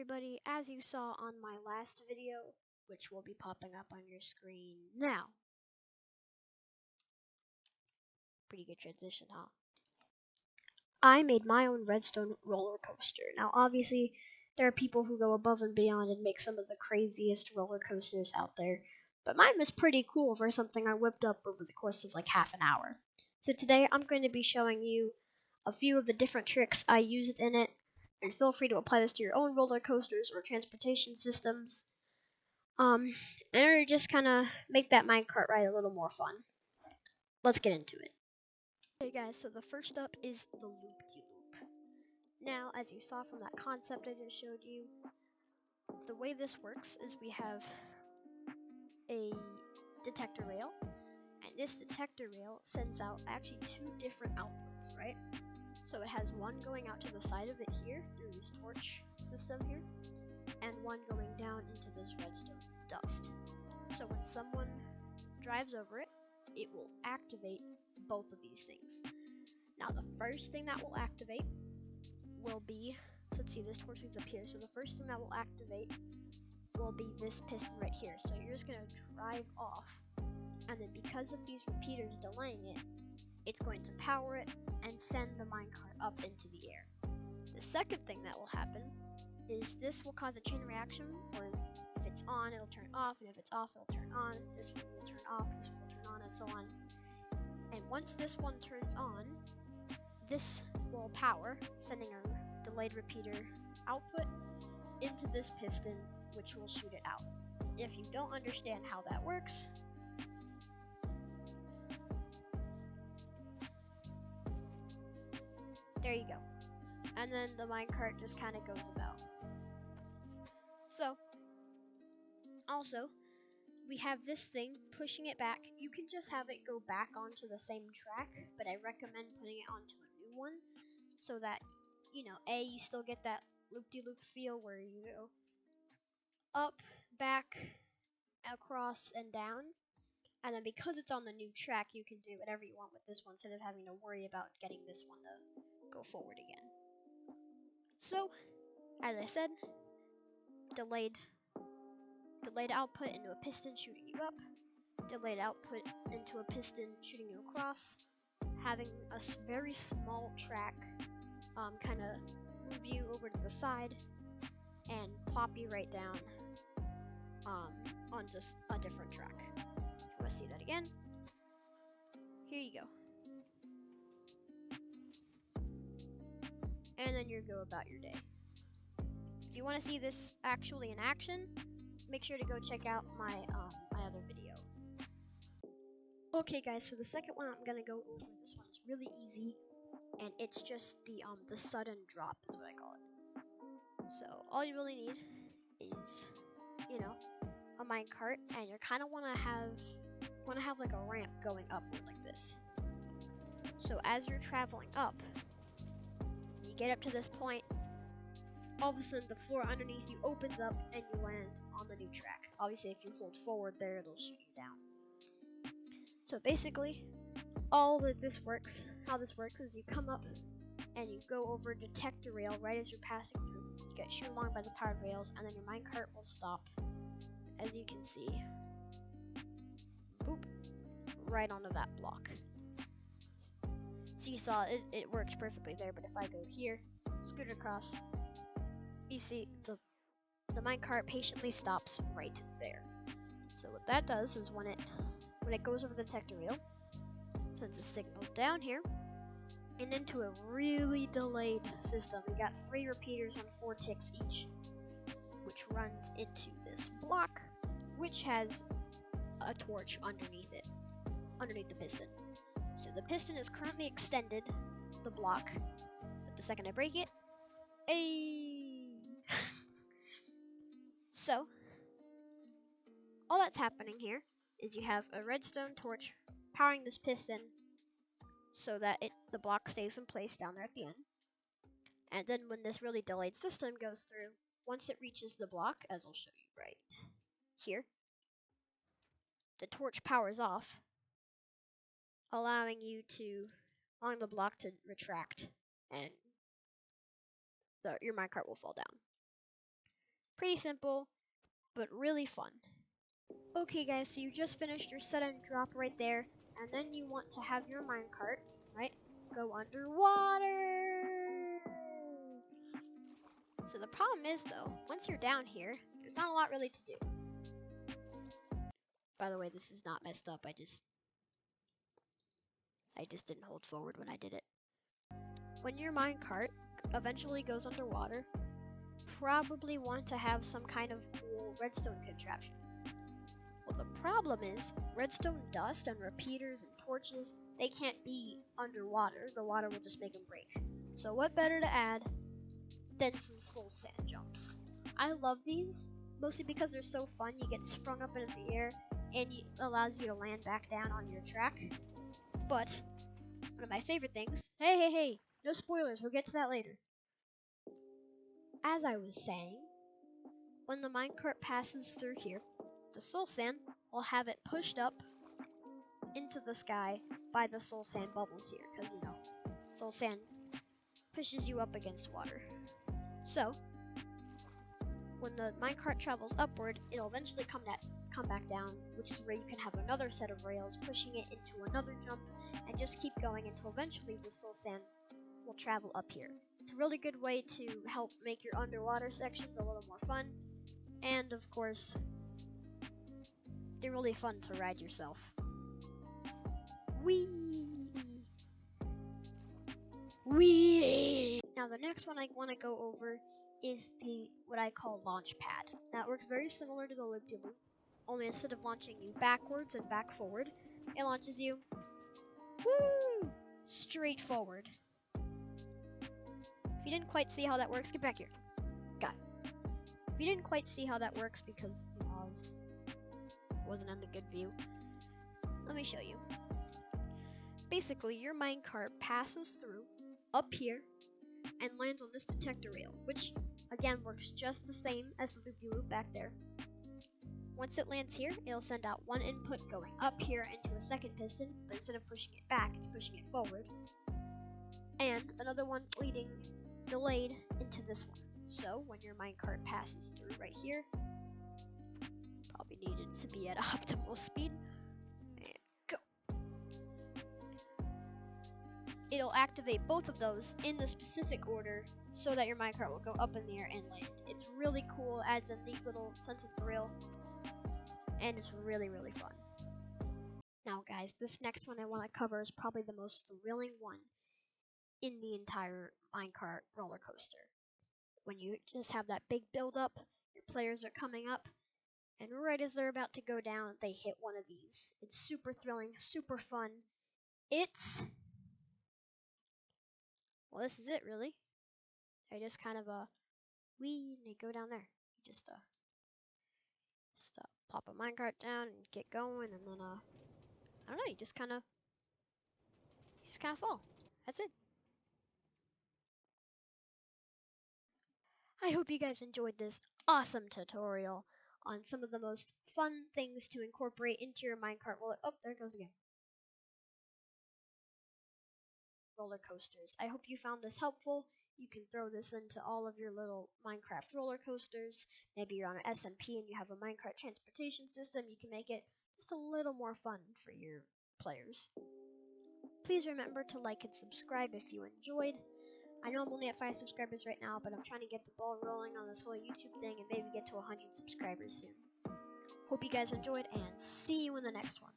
everybody, as you saw on my last video, which will be popping up on your screen now. Pretty good transition, huh? I made my own redstone roller coaster. Now, obviously, there are people who go above and beyond and make some of the craziest roller coasters out there, but mine was pretty cool for something I whipped up over the course of like half an hour. So today, I'm going to be showing you a few of the different tricks I used in it, and feel free to apply this to your own roller coasters or transportation systems. In order to just kind of make that minecart ride a little more fun. Let's get into it. Okay guys, so the first up is the loop-de-loop. Now, as you saw from that concept I just showed you, the way this works is we have a detector rail, and this detector rail sends out actually two different outputs, right? So it has one going out to the side of it here, through this torch system here, and one going down into this redstone dust. So when someone drives over it, it will activate both of these things. Now the first thing that will activate will be, so let's see, this torch leads up here. So the first thing that will activate will be this piston right here. So you're just going to drive off, and then because of these repeaters delaying it, it's going to power it and send the minecart up into the air. The second thing that will happen is this will cause a chain reaction, or if it's on, it'll turn off, and if it's off, it'll turn on. This one will turn off, this one will turn on, and so on. And once this one turns on, this will power, sending a delayed repeater output into this piston, which will shoot it out. If you don't understand how that works, there you go. And then the minecart just kind of goes about. So, also, we have this thing pushing it back. You can just have it go back onto the same track, but I recommend putting it onto a new one so that, you know, you still get that loop-de-loop feel where you go up, back, across, and down. And then because it's on the new track, you can do whatever you want with this one instead of having to worry about getting this one to go forward again. So, as I said, delayed output into a piston shooting you up, delayed output into a piston shooting you across, having a very small track kind of move you over to the side and plop you right down on just a different track. Want to see that again? Here you go. And then you go about your day. If you want to see this actually in action, make sure to go check out my other video. Okay guys, so the second one I'm gonna go over. This one is really easy, and it's just the sudden drop is what I call it. So all you really need is, you know, a minecart, and you kind of want to have like a ramp going upward like this. So as you're traveling up, you get up to this point, all of a sudden the floor underneath you opens up and you land on the new track. Obviously if you hold forward there, it'll shoot you down. So basically, how this works is you come up and you go over a detector rail right as you're passing through. You get shot along by the powered rails, and then your minecart will stop, as you can see, boop, right onto that block. So you saw it worked perfectly there, but if I go here, scoot across, you see the minecart patiently stops right there. So what that does is when it goes over the detector rail, sends a signal down here and into a really delayed system. We got 3 repeaters on 4 ticks each, which runs into this block, which has a torch underneath it, underneath the piston. So the piston is currently extended, the block, but the second I break it, So, all that's happening here is you have a redstone torch powering this piston so that the block stays in place down there at the end. And then when this really delayed system goes through, once it reaches the block, as I'll show you right here, the torch powers off, allowing the block to retract, and your minecart will fall down. Pretty simple, but really fun. Okay guys, so you just finished your set and drop right there, and then you want to have your minecart, right, go underwater. So the problem is though, once you're down here, there's not a lot really to do. By the way, this is not messed up, I just didn't hold forward when I did it. When your minecart eventually goes underwater, probably want to have some kind of cool redstone contraption. Well, the problem is redstone dust and repeaters and torches, they can't be underwater. The water will just make them break. So what better to add than some soul sand jumps? I love these, mostly because they're so fun. You get sprung up into the air and it allows you to land back down on your track. But one of my favorite things, hey, no spoilers, we'll get to that later. As I was saying, when the minecart passes through here, the soul sand will have it pushed up into the sky by the soul sand bubbles here, because, you know, soul sand pushes you up against water. So, when the minecart travels upward, it'll eventually come back down, which is where you can have another set of rails pushing it into another jump, and just keep going until eventually the soul sand will travel up here. It's a really good way to help make your underwater sections a little more fun, and of course, they're really fun to ride yourself. Whee! Whee! Now the next one I want to go over is what I call launch pad. That works very similar to the loop-de-loop, only instead of launching you backwards and back forward, it launches you straight forward. If you didn't quite see how that works, get back here. Got it. If you didn't quite see how that works because, you know, I wasn't in the good view, let me show you. Basically, your minecart passes through up here and lands on this detector rail, which again works just the same as the loop-de-loop back there. Once it lands here, it'll send out one input going up here into a second piston, but instead of pushing it back, it's pushing it forward. And another one leading delayed into this one. So when your minecart passes through right here, probably needed to be at optimal speed. And go. It'll activate both of those in the specific order so that your minecart will go up in the air and land. It's really cool, adds a neat little sense of thrill, and it's really, really fun. Now guys, this next one I want to cover is probably the most thrilling one in the entire minecart roller coaster. When you just have that big build up, your players are coming up, and right as they're about to go down, they hit one of these. It's super thrilling, super fun. Well, this is it really. I just kind of and they go down there. You just plop a minecart down and get going, and then I don't know, you just kind of fall. That's it. I hope you guys enjoyed this awesome tutorial on some of the most fun things to incorporate into your minecart roller. Oh, there it goes again. Roller coasters. I hope you found this helpful. You can throw this into all of your little Minecraft roller coasters. Maybe you're on an SMP and you have a minecart transportation system. You can make it just a little more fun for your players. Please remember to like and subscribe if you enjoyed. I know I'm only at 5 subscribers right now, but I'm trying to get the ball rolling on this whole YouTube thing and maybe get to 100 subscribers soon. Hope you guys enjoyed, and see you in the next one.